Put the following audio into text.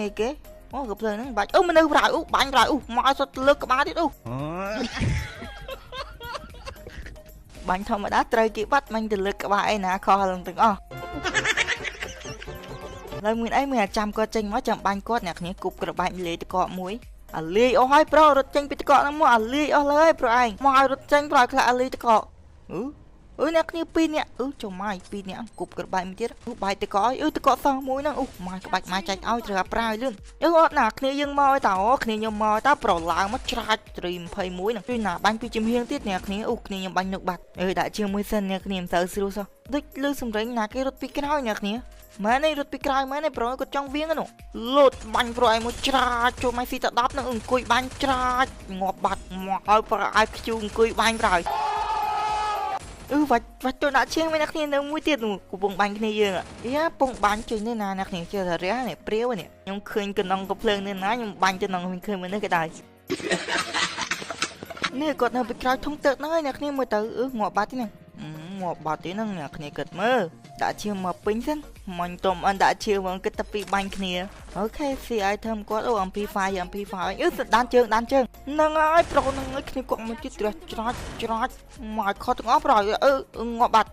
នេះគេអូកំភ្លើងហ្នឹងបាច់អូមនុស្សប្រៃអូបាញ់ប្រៃអូមកសុទ្ធលើកក្បាលទៀតអូបាញ់ធម្មតាត្រូវគេបាត់បាញ់ទៅលើកក្បាលអីណាខុសឡើងទាំងអស់ឡើយមានអីមានចាំគាត់ចេញមកចាំបាញ់គាត់អ្នកគ្នាគប់ក្របបាច់លេតកកមួយអាលាយអស់ហើយប្រុសរត់ចេញពីតកកហ្នឹងមកអាលាយអស់លើហើយប្រុសឯងមកឲ្យរត់ចេញប្រុសឲ្យខ្លាចអាលាយតកកអឺអ្នកគ្នា2នាក់ចុះម៉ាយ2នាក់គប់ក្របបាច់មួយទៀតបែកតកកឲ្យតកកសោះមួយហ្នឹងម៉ាយក្បាច់ម៉ាយចាច់ឲ្យត្រូវអាប្រាឲ្យលឿនអត់ណាគ្នាយើងមកឲ្យតើគ្នាខ្ញុំមកតើប្រុសឡើងមកច្រាច់ត្រី21ហ្នឹងជួយណាបាញ់ពីជំហៀងទៀតអ្នកគ្នាគ្នាខ្ញុំបាញ់នឹកបាត់ដាក់ជាមួយសិនអ្នកគ្នាមិនសូវស្រួលសោះដូចលឺសំរេងណាគេរត់ពីក្រោយអ្នកគ្នាម៉ែនេះរត់ពីក្រោយម៉ែនេះប្រុសគាត់ចង់វៀងហ្នឹងលោតបាញ់ប្រុសឯងមកច្រាច់ចូលម៉ៃស៊ីត10ហ្នឹងអង្គុយបាញ់ច្រាច់ងាប់បាត់មកឲ្យប្រុសឯងខ្ជូអង្គុយបាញ់ប្រហើយវាច់ទៅដាក់ឈៀងមានអ្នកគ្នានៅមួយទៀតនោះកំពុងបាញ់គ្នាយើងពងបាញ់ចេញនេះណាអ្នកគ្នាជឿថារះនេះព្រាវនេះខ្ញុំឃើញកណ្ដុងកំភ្លើងនេះណាខ្ញុំបាញ់ទៅនឹងឃើញមើលនេះក៏ដែរនេះគាត់នៅពីក្រោយធំទឹកហ្នឹងហើយអ្នកគ្នាមើលទៅងាប់បាត់ទីហ្នឹងងាប់បាត់ទីហ្នឹងអ្នកគ្នាគិតមើលដាក់ឈៀងមកពេញសិនមិនតំអិនដាក់ឈៀងមកគិតតែពីបាញ់គ្នាអូខេ see item គាត់MP5 សដានជើងហ្នឹងហើយប្រុសហ្នឹងគ្នាគាត់មកជិះច្រាច់មកខត់ទាំងអស់ប្រហើយងាប់បាត់